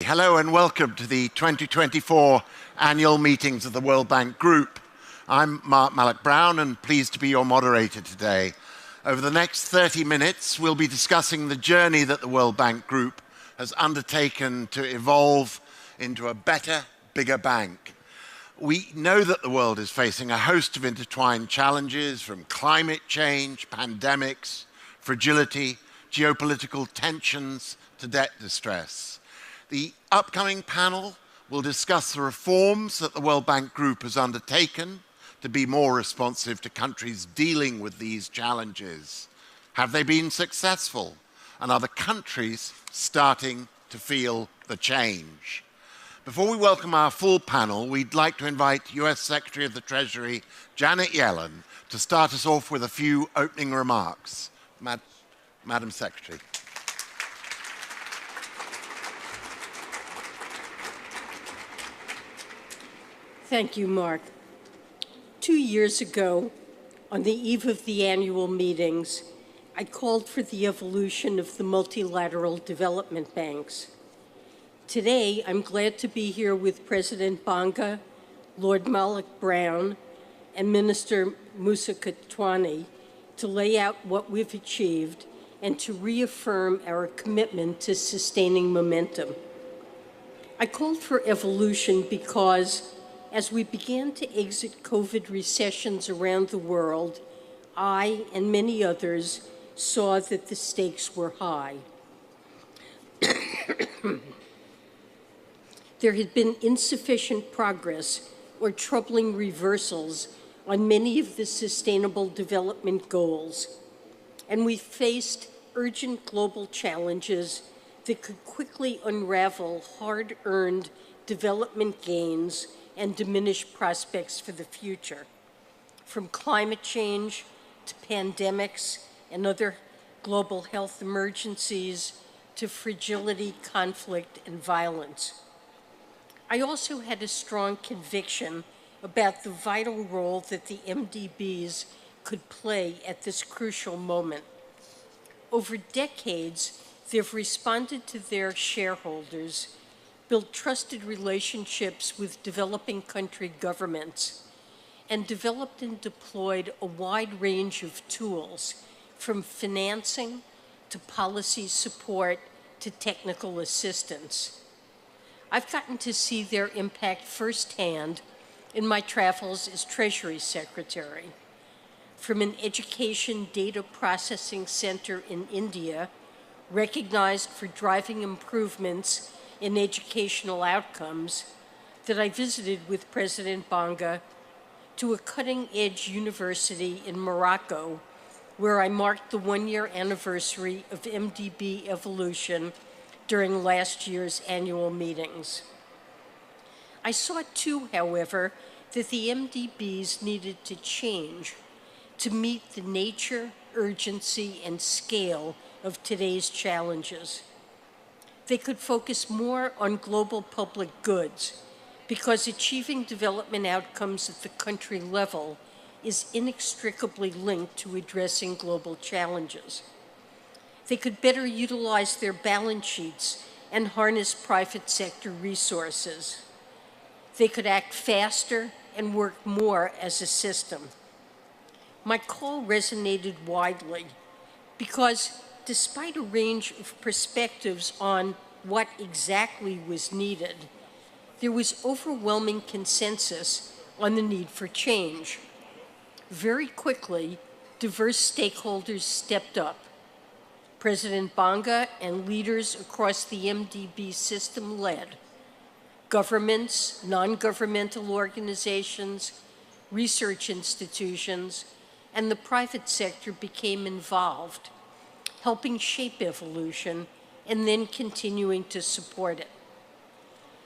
Hello and welcome to the 2024 annual meetings of the World Bank Group. I'm Mark Malloch-Brown and pleased to be your moderator today. Over the next 30 minutes, we'll be discussing the journey that the World Bank Group has undertaken to evolve into a better, bigger bank. We know that the world is facing a host of intertwined challenges, from climate change, pandemics, fragility, geopolitical tensions to debt distress. The upcoming panel will discuss the reforms that the World Bank Group has undertaken to be more responsive to countries dealing with these challenges. Have they been successful? And are the countries starting to feel the change? Before we welcome our full panel, we'd like to invite US Secretary of the Treasury, Janet Yellen, to start us off with a few opening remarks. Madam Secretary. Thank you, Mark. 2 years ago, on the eve of the annual meetings, I called for the evolution of the multilateral development banks. Today, I'm glad to be here with President Banga, Lord Malloch-Brown, and Minister Musa Katwani to lay out what we've achieved and to reaffirm our commitment to sustaining momentum. I called for evolution because as we began to exit COVID recessions around the world, I and many others saw that the stakes were high. There had been insufficient progress or troubling reversals on many of the Sustainable Development Goals, and we faced urgent global challenges that could quickly unravel hard-earned development gains and diminish prospects for the future. From climate change to pandemics and other global health emergencies to fragility, conflict, and violence. I also had a strong conviction about the vital role that the MDBs could play at this crucial moment. Over decades, they've responded to their shareholders, built trusted relationships with developing country governments, and developed and deployed a wide range of tools, from financing to policy support to technical assistance. I've gotten to see their impact firsthand in my travels as Treasury Secretary. From an education data processing center in India, recognized for driving improvements in educational outcomes, that I visited with President Banga, to a cutting-edge university in Morocco, where I marked the one-year anniversary of MDB evolution during last year's annual meetings. I saw too, however, that the MDBs needed to change to meet the nature, urgency, and scale of today's challenges. They could focus more on global public goods because achieving development outcomes at the country level is inextricably linked to addressing global challenges. They could better utilize their balance sheets and harness private sector resources. They could act faster and work more as a system. My call resonated widely because despite a range of perspectives on what exactly was needed, there was overwhelming consensus on the need for change. Very quickly, diverse stakeholders stepped up. President Banga and leaders across the MDB system led. Governments, non-governmental organizations, research institutions, and the private sector became involved, helping shape evolution and then continuing to support it.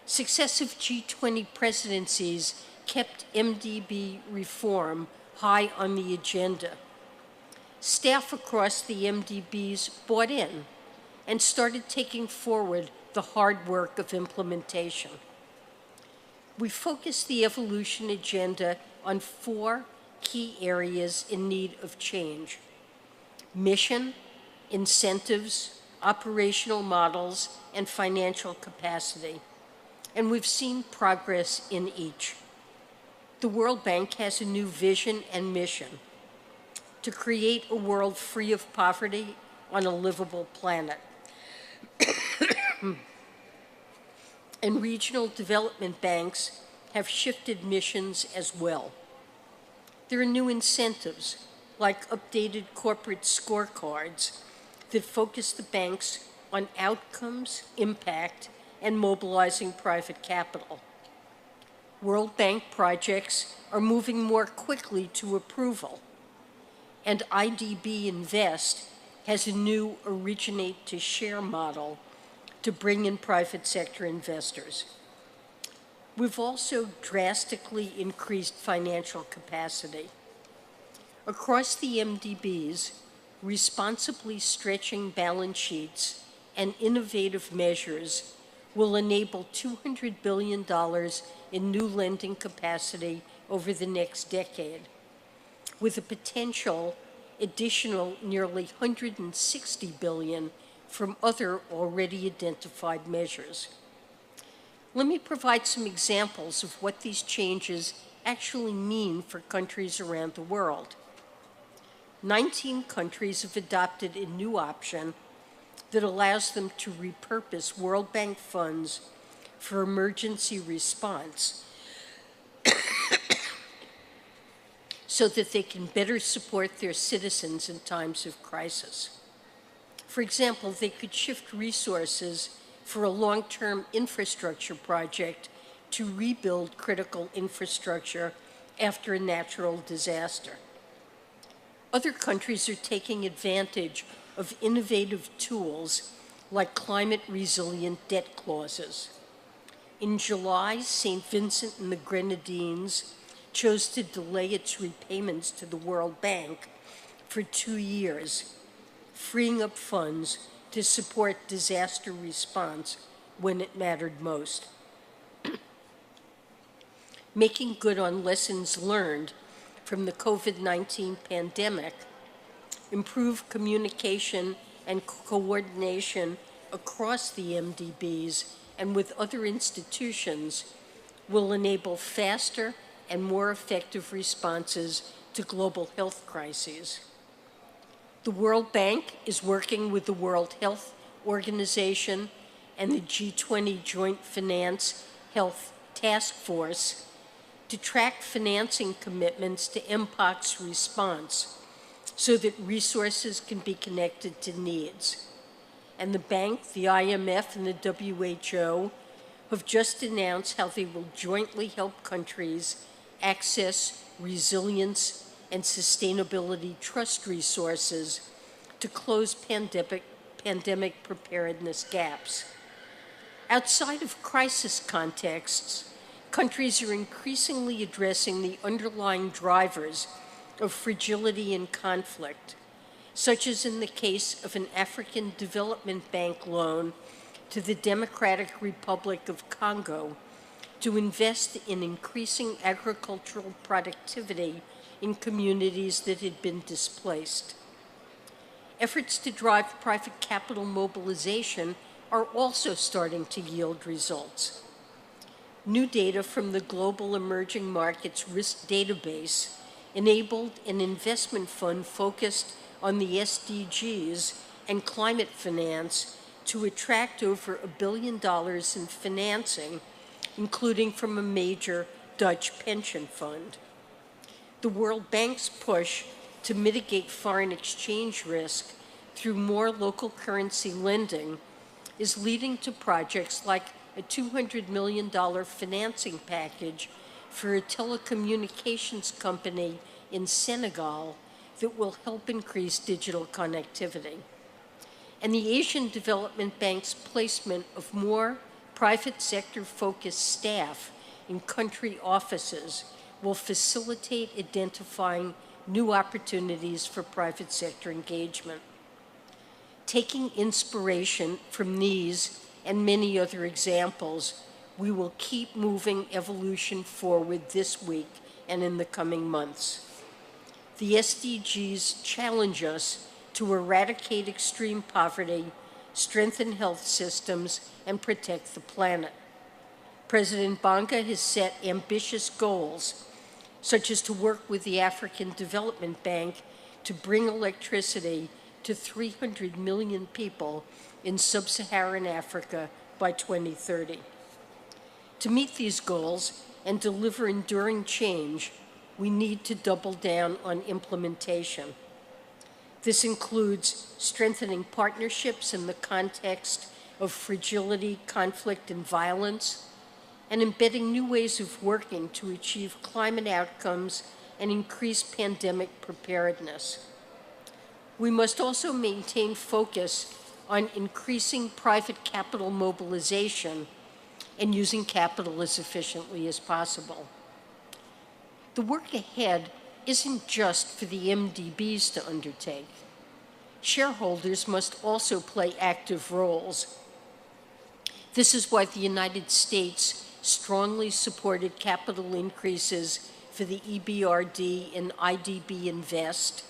Successive G20 presidencies kept MDB reform high on the agenda. Staff across the MDBs bought in and started taking forward the hard work of implementation. We focused the evolution agenda on 4 key areas in need of change: mission, incentives, operational models, and financial capacity. And we've seen progress in each. The World Bank has a new vision and mission: to create a world free of poverty on a livable planet. And regional development banks have shifted missions as well. There are new incentives, like updated corporate scorecards, that focus the banks on outcomes, impact, and mobilizing private capital. World Bank projects are moving more quickly to approval, and IDB Invest has a new originate-to-share model to bring in private sector investors. We've also drastically increased financial capacity. Across the MDBs, responsibly stretching balance sheets and innovative measures will enable $200 billion in new lending capacity over the next decade, with a potential additional nearly $160 billion from other already identified measures. Let me provide some examples of what these changes actually mean for countries around the world. 19 countries have adopted a new option that allows them to repurpose World Bank funds for emergency response so that they can better support their citizens in times of crisis. For example, they could shift resources for a long-term infrastructure project to rebuild critical infrastructure after a natural disaster. Other countries are taking advantage of innovative tools like climate-resilient debt clauses. In July, St. Vincent and the Grenadines chose to delay its repayments to the World Bank for 2 years, freeing up funds to support disaster response when it mattered most. Making good on lessons learned from the COVID-19 pandemic, improved communication and coordination across the MDBs and with other institutions will enable faster and more effective responses to global health crises. The World Bank is working with the World Health Organization and the G20 Joint Finance Health Task Force to track financing commitments to MPOC's response so that resources can be connected to needs. And the bank, the IMF, and the WHO have just announced how they will jointly help countries access resilience and sustainability trust resources to close pandemic preparedness gaps. Outside of crisis contexts, countries are increasingly addressing the underlying drivers of fragility and conflict, such as in the case of an African Development Bank loan to the Democratic Republic of Congo to invest in increasing agricultural productivity in communities that had been displaced. Efforts to drive private capital mobilization are also starting to yield results. New data from the Global Emerging Markets Risk Database enabled an investment fund focused on the SDGs and climate finance to attract over $1 billion in financing, including from a major Dutch pension fund. The World Bank's push to mitigate foreign exchange risk through more local currency lending is leading to projects like a $200 million financing package for a telecommunications company in Senegal that will help increase digital connectivity. And the Asian Development Bank's placement of more private sector-focused staff in country offices will facilitate identifying new opportunities for private sector engagement. Taking inspiration from these and many other examples, we will keep moving evolution forward this week and in the coming months. The SDGs challenge us to eradicate extreme poverty, strengthen health systems, and protect the planet. President Banga has set ambitious goals, such as to work with the African Development Bank to bring electricity to 300 million people in sub-Saharan Africa by 2030. To meet these goals and deliver enduring change, we need to double down on implementation. This includes strengthening partnerships in the context of fragility, conflict, and violence, and embedding new ways of working to achieve climate outcomes and increase pandemic preparedness. We must also maintain focus on increasing private capital mobilization and using capital as efficiently as possible. The work ahead isn't just for the MDBs to undertake. Shareholders must also play active roles. This is why the United States strongly supported capital increases for the EBRD and IDB Invest,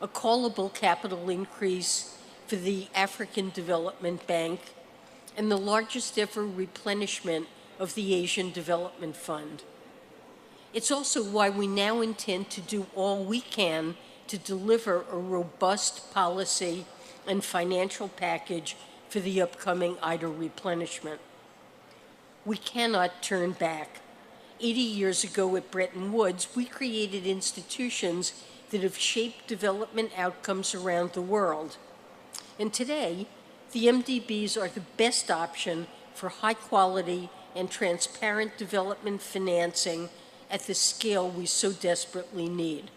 a callable capital increase for the African Development Bank, and the largest ever replenishment of the Asian Development Fund. It's also why we now intend to do all we can to deliver a robust policy and financial package for the upcoming IDA replenishment. We cannot turn back. 80 years ago at Bretton Woods, we created institutions that have shaped development outcomes around the world. And today, the MDBs are the best option for high quality and transparent development financing at the scale we so desperately need.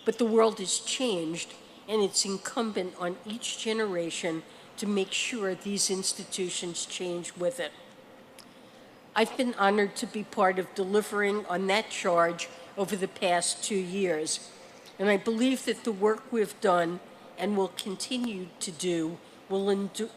But the world has changed, and it's incumbent on each generation to make sure these institutions change with it. I've been honored to be part of delivering on that charge over the past 2 years, and I believe that the work we've done and will continue to do will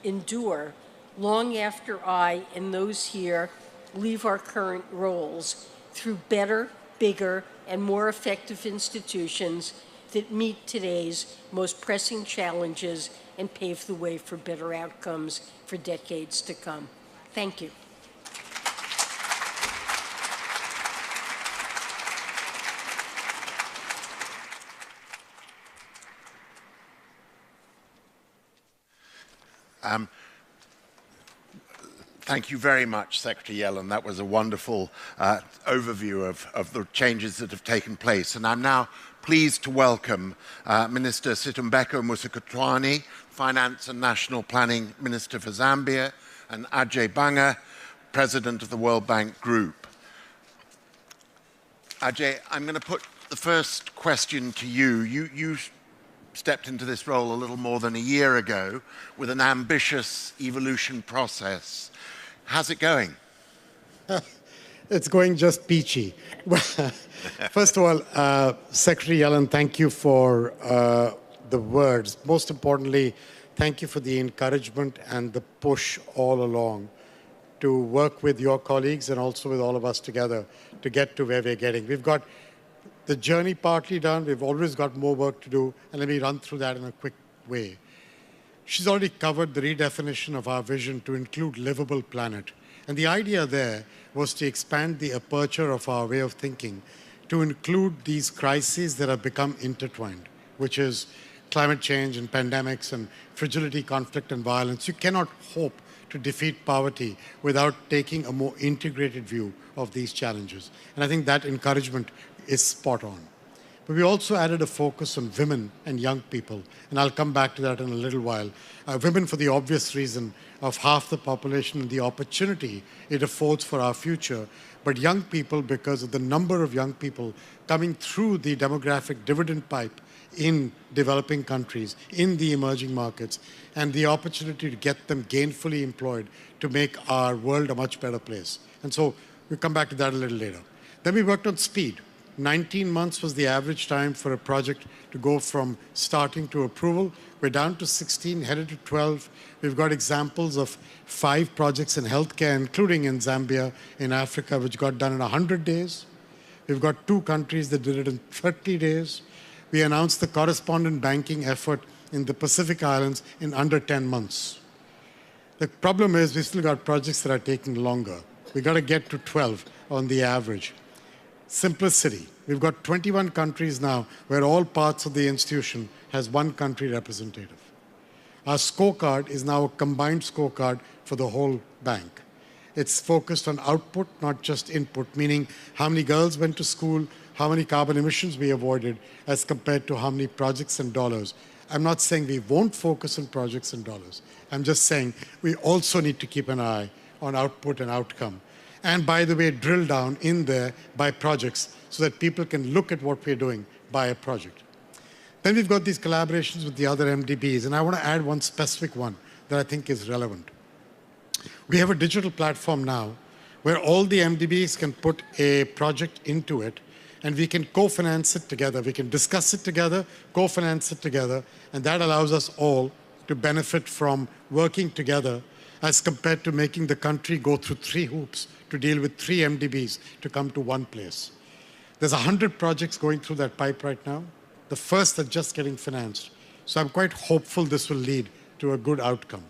endure long after I and those here leave our current roles through better, bigger, and more effective institutions that meet today's most pressing challenges and pave the way for better outcomes for decades to come. Thank you. Thank you very much, Secretary Yellen. That was a wonderful overview of the changes that have taken place. And I'm now pleased to welcome Minister Situmbeko Musukutwani, Finance and National Planning Minister for Zambia, and Ajay Banga, President of the World Bank Group. Ajay, I'm going to put the first question to you. You stepped into this role a little more than a year ago with an ambitious evolution process. How's it going? It's going just peachy. First of all, Secretary Yellen, thank you for the words. Most importantly, thank you for the encouragement and the push all along to work with your colleagues and also with all of us together to get to where we're getting. We've got the journey partly done. We've always got more work to do, and let me run through that in a quick way. She's already covered the redefinition of our vision to include livable planet. And the idea there was to expand the aperture of our way of thinking to include these crises that have become intertwined, which is climate change and pandemics and fragility, conflict, and violence. You cannot hope to defeat poverty without taking a more integrated view of these challenges. And I think that encouragement is spot on. But we also added a focus on women and young people, and I'll come back to that in a little while. Women for the obvious reason of half the population and the opportunity it affords for our future, but young people because of the number of young people coming through the demographic dividend pipe in developing countries, in the emerging markets, and the opportunity to get them gainfully employed to make our world a much better place. And so we'll come back to that a little later. Then we worked on speed. 19 months was the average time for a project to go from starting to approval. We're down to 16, headed to 12. We've got examples of 5 projects in healthcare, including in Zambia, in Africa, which got done in 100 days. We've got 2 countries that did it in 30 days. We announced the correspondent banking effort in the Pacific Islands in under 10 months. The problem is we've still got projects that are taking longer. We've got to get to 12 on the average. Simplicity. We've got 21 countries now where all parts of the institution has one country representative. Our scorecard is now a combined scorecard for the whole bank. It's focused on output, not just input, meaning how many girls went to school, how many carbon emissions we avoided, as compared to how many projects and dollars. I'm not saying we won't focus on projects and dollars. I'm just saying we also need to keep an eye on output and outcome. And by the way, drill down in there by projects so that people can look at what we're doing by a project. Then we've got these collaborations with the other MDBs, and I want to add one specific one that I think is relevant. We have a digital platform now where all the MDBs can put a project into it, and we can co-finance it together. We can discuss it together, co-finance it together, and that allows us all to benefit from working together as compared to making the country go through 3 hoops to deal with 3 MDBs to come to one place. There's 100 projects going through that pipe right now. The first are just getting financed. So I'm quite hopeful this will lead to a good outcome.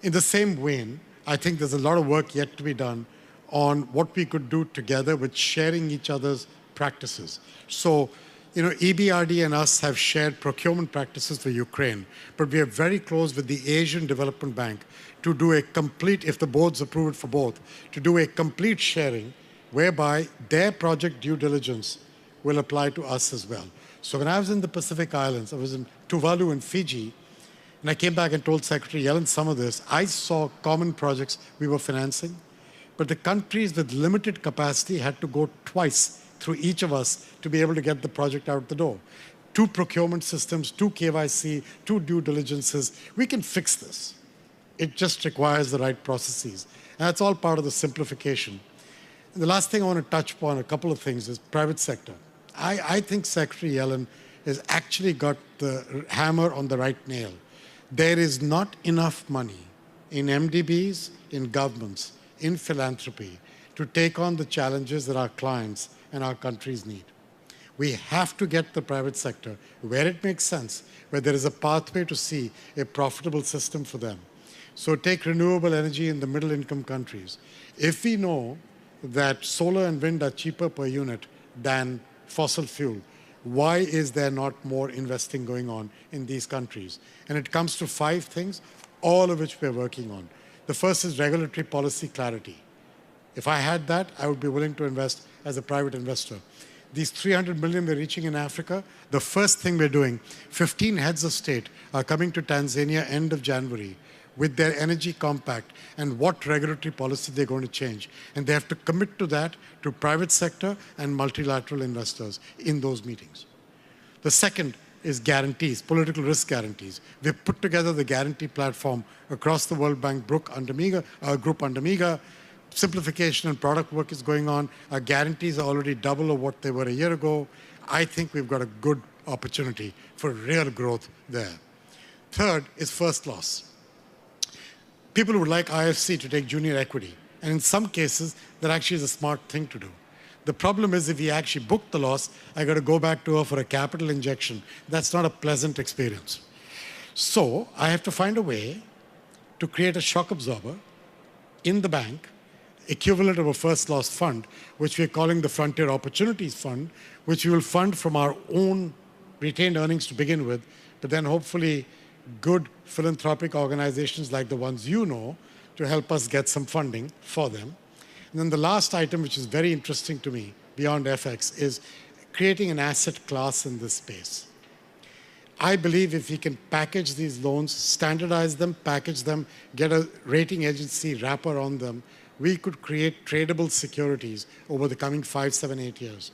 In the same vein, I think there's a lot of work yet to be done on what we could do together with sharing each other's practices. So, EBRD and us have shared procurement practices for Ukraine, but we are very close with the Asian Development Bank to do a complete, if the boards approve it for both, to do a complete sharing whereby their project due diligence will apply to us as well. So when I was in the Pacific Islands, I was in Tuvalu and Fiji, and I came back and told Secretary Yellen some of this. I saw common projects we were financing, but the countries with limited capacity had to go twice through each of us to be able to get the project out the door. 2 procurement systems, 2 KYC, 2 due diligences. We can fix this. It just requires the right processes. And that's all part of the simplification. And the last thing I want to touch upon, a couple of things, is private sector. I think Secretary Yellen has actually got the hammer on the right nail. There is not enough money in MDBs, in governments, in philanthropy to take on the challenges that our clients and our countries need. We have to get the private sector where it makes sense, where there is a pathway to see a profitable system for them. So take renewable energy in the middle-income countries. If we know that solar and wind are cheaper per unit than fossil fuel, why is there not more investing going on in these countries? And it comes to 5 things, all of which we're working on. The first is regulatory policy clarity. If I had that, I would be willing to invest as a private investor. These 300 million we're reaching in Africa, the first thing we're doing, 15 heads of state are coming to Tanzania end of January with their energy compact and what regulatory policy they're going to change. And they have to commit to that to private sector and multilateral investors in those meetings. The second is guarantees, political risk guarantees. We've put together the guarantee platform across the World Bank group under MIGA. Simplification and product work is going on. Our guarantees are already double of what they were a year ago. I think we've got a good opportunity for real growth there. Third is first loss. People would like IFC to take junior equity. And in some cases, that actually is a smart thing to do. The problem is if we actually book the loss, I got to go back to her for a capital injection. That's not a pleasant experience. So I have to find a way to create a shock absorber in the bank, equivalent of a first loss fund, which we're calling the Frontier Opportunities Fund, which we will fund from our own retained earnings to begin with, but then hopefully good philanthropic organizations like the ones you know to help us get some funding for them. And then the last item, which is very interesting to me beyond FX, is creating an asset class in this space. I believe if we can package these loans, standardize them, package them, get a rating agency wrapper on them, we could create tradable securities over the coming 5, 7, 8 years.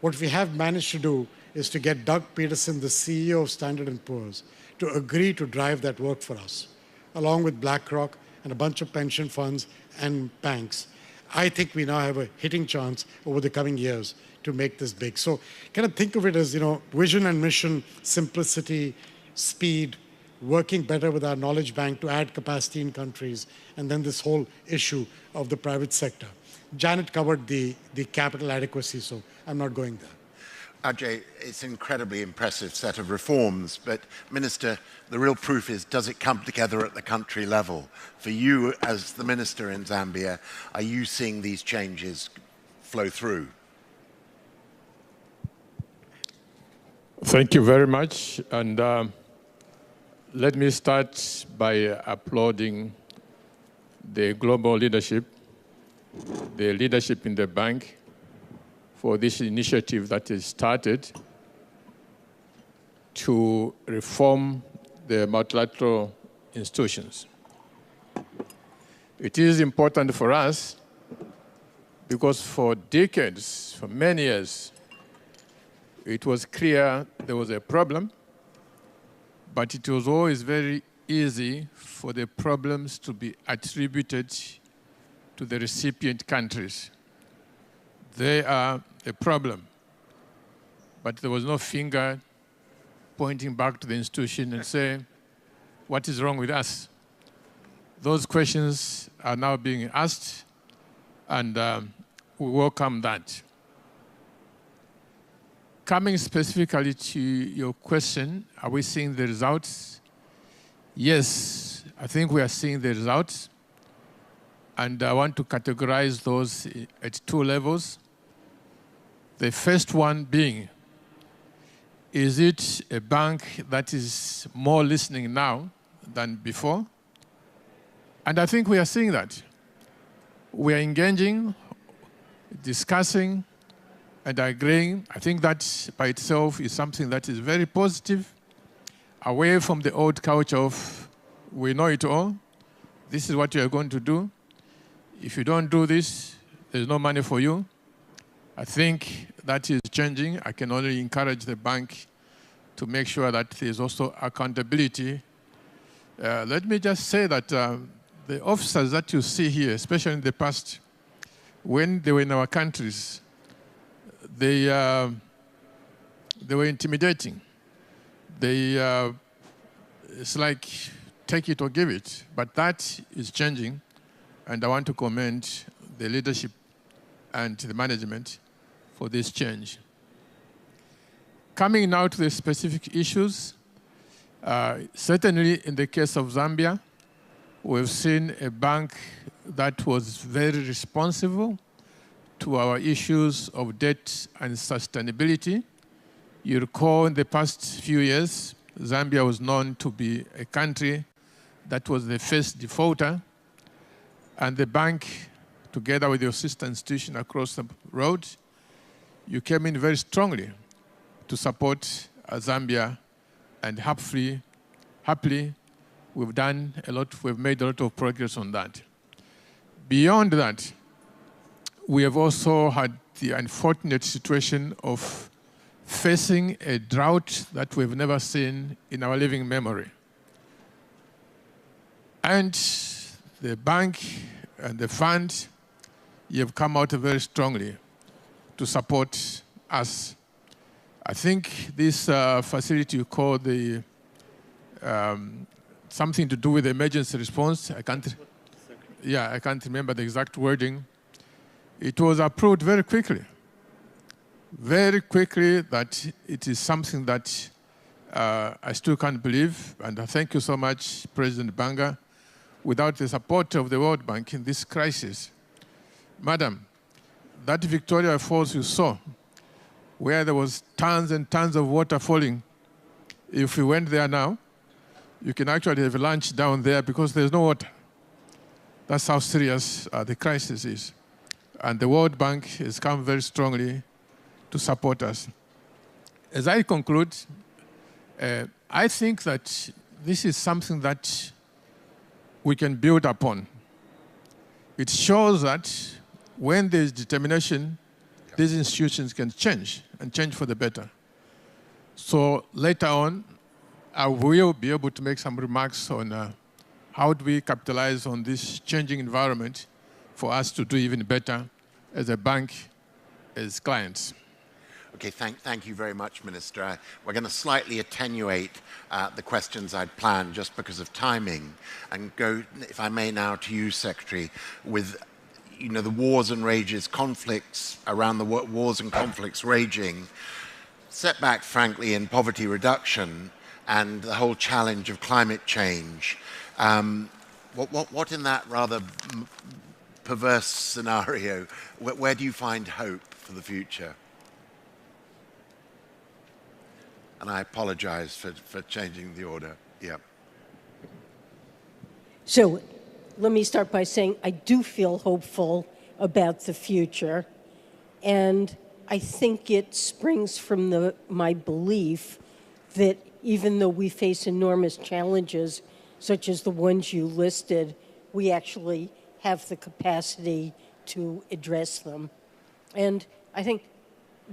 What we have managed to do is to get Doug Peterson, the CEO of Standard & Poor's, to agree to drive that work for us, along with BlackRock and a bunch of pension funds and banks. I think we now have a hitting chance over the coming years to make this big. So kind of think of it as, vision and mission, simplicity, speed, working better with our knowledge bank to add capacity in countries, and then this whole issue of the private sector. Janet covered the capital adequacy, so I'm not going there. Ajay, it's an incredibly impressive set of reforms, but Minister, the real proof is, does it come together at the country level? For you as the Minister in Zambia, are you seeing these changes flow through? Thank you very much. And let me start by applauding the global leadership, the leadership in the bank, for this initiative that is started to reform the multilateral institutions. It is important for us because for decades, for many years, it was clear there was a problem, but it was always very easy for the problems to be attributed to the recipient countries. They are a problem, but there was no finger pointing back to the institution and saying, what is wrong with us? Those questions are now being asked, and we welcome that. Coming specifically to your question, are we seeing the results? Yes, I think we are seeing the results. And I want to categorize those at two levels. The first one being, is it a bank that is more listening now than before? And I think we are seeing that. We are engaging, discussing, and agreeing. I think that by itself is something that is very positive, away from the old culture of, we know it all, this is what you are going to do. If you don't do this, there's no money for you. I think that is changing. I can only encourage the bank to make sure that there's also accountability. Let me just say that the officers that you see here, especially in the past, when they were in our countries, they were intimidating. It's like, take it or give it. But that is changing, and I want to commend the leadership and the management for this change. Coming now to the specific issues, certainly in the case of Zambia, we've seen a bank that was very responsible to our issues of debt and sustainability. You recall in the past few years, Zambia was known to be a country that was the first defaulter, and the bank, together with your sister institution across the road, you came in very strongly to support Zambia, and happily, we've made a lot of progress on that. Beyond that, we have also had the unfortunate situation of facing a drought that we've never seen in our living memory. And the bank and the fund, you have come out very strongly to support us. I think this facility you call the something to do with emergency response. I can't remember the exact wording. It was approved very quickly that it is something that I still can't believe. And thank you so much, President Banga. Without the support of the World Bank in this crisis, Madam, that Victoria Falls you saw, where there was tons and tons of water falling, if we went there now, you can actually have lunch down there because there's no water. That's how serious the crisis is. And the World Bank has come very strongly to support us. As I conclude, I think that this is something that we can build upon. It shows that when there's determination, these institutions can change, and change for the better. So later on, I will be able to make some remarks on how do we capitalize on this changing environment for us to do even better as a bank, as clients. Okay, thank you very much, Minister. We're going to slightly attenuate the questions I'd planned just because of timing, and go, if I may now, to you, Secretary, with the wars and rages, conflicts around the wars and conflicts raging. setback, frankly, in poverty reduction and the whole challenge of climate change. What in that rather perverse scenario, where do you find hope for the future? And I apologize for changing the order. Yeah. So let me start by saying I do feel hopeful about the future. And I think it springs from my belief that even though we face enormous challenges, such as the ones you listed, we actually have the capacity to address them. And I think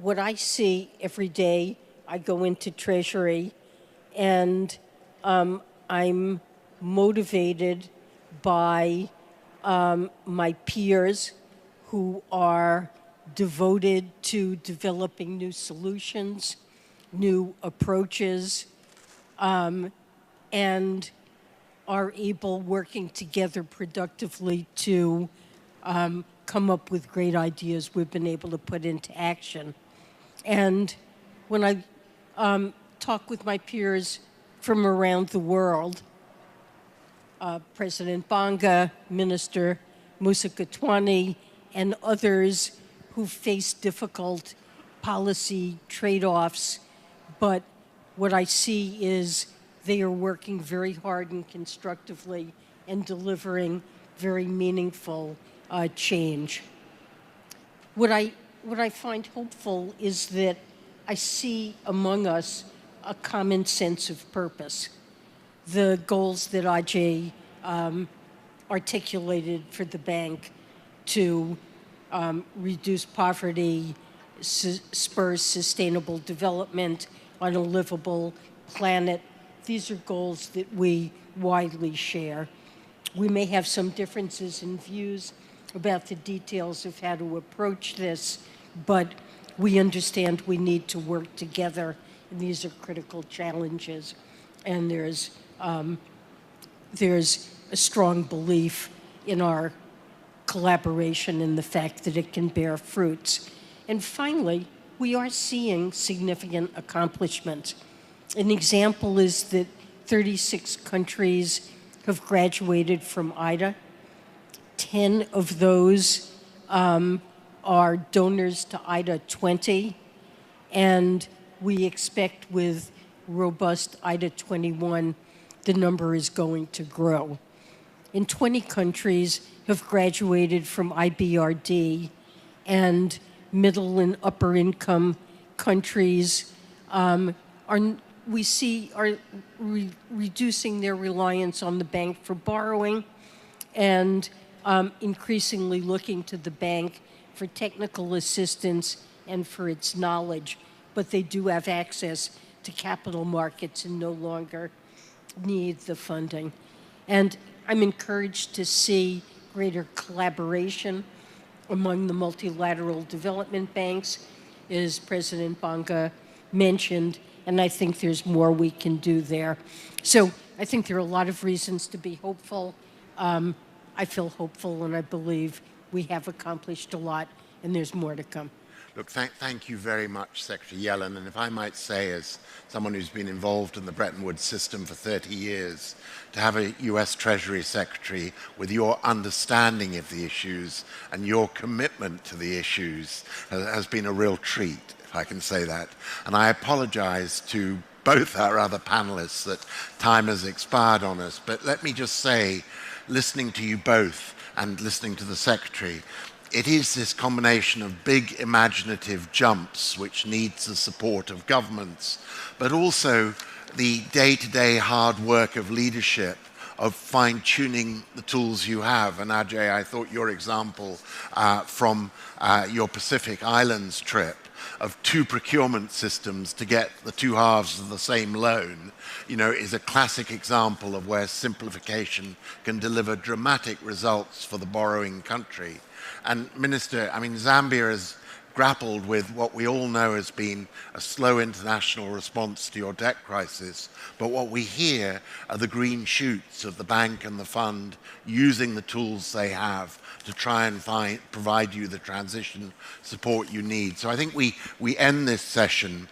what I see every day, I go into Treasury, and I'm motivated by my peers who are devoted to developing new solutions, new approaches, and are able, working together productively, to come up with great ideas we've been able to put into action. And when I talk with my peers from around the world, President Banga, Minister Musa Katwani, and others who face difficult policy trade-offs, but what I see is they are working very hard and constructively and delivering very meaningful change. What I find hopeful is that I see among us a common sense of purpose. The goals that Ajay articulated for the bank to reduce poverty, spur sustainable development on a livable planet, these are goals that we widely share. We may have some differences in views about the details of how to approach this, but we understand we need to work together, and these are critical challenges. And there's a strong belief in our collaboration and the fact that it can bear fruits. And finally, we are seeing significant accomplishments. An example is that 36 countries have graduated from IDA. 10 of those are donors to IDA 20, and we expect with robust IDA 21, the number is going to grow. In 20 countries have graduated from IBRD, and middle and upper income countries are reducing their reliance on the bank for borrowing and increasingly looking to the bank for technical assistance and for its knowledge. But they do have access to capital markets and no longer need the funding. And I'm encouraged to see greater collaboration among the multilateral development banks, as President Banga mentioned, and I think there's more we can do there. So I think there are a lot of reasons to be hopeful. I feel hopeful, and I believe we have accomplished a lot, and there's more to come. Look, thank you very much, Secretary Yellen. And if I might say, as someone who's been involved in the Bretton Woods system for 30 years, to have a US Treasury Secretary with your understanding of the issues and your commitment to the issues has been a real treat, if I can say that. And I apologize to both our other panelists that time has expired on us. But let me just say, listening to you both and listening to the Secretary, it is this combination of big imaginative jumps which needs the support of governments, but also the day-to-day hard work of leadership, of fine-tuning the tools you have. And Ajay, I thought your example from your Pacific Islands trip of 2 procurement systems to get the 2 halves of the same loan, is a classic example of where simplification can deliver dramatic results for the borrowing country. And Minister, Zambia has grappled with what we all know has been a slow international response to your debt crisis. But what we hear are the green shoots of the bank and the fund using the tools they have to try and provide you the transition support you need. So I think we end this session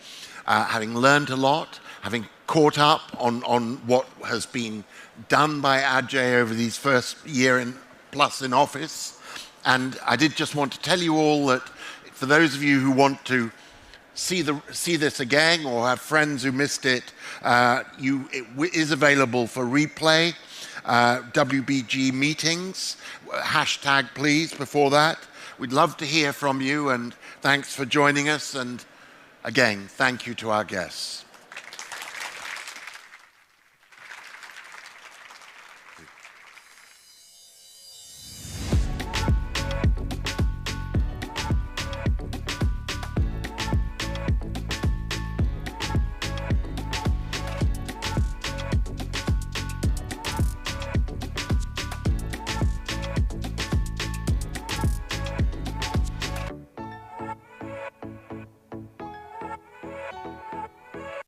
having learned a lot, having caught up on what has been done by Ajay over these first year plus in office. And I did just want to tell you all that for those of you who want to see this again or have friends who missed it, it is available for replay. WBG meetings, hashtag please before that. We'd love to hear from you, and thanks for joining us. And again, thank you to our guests.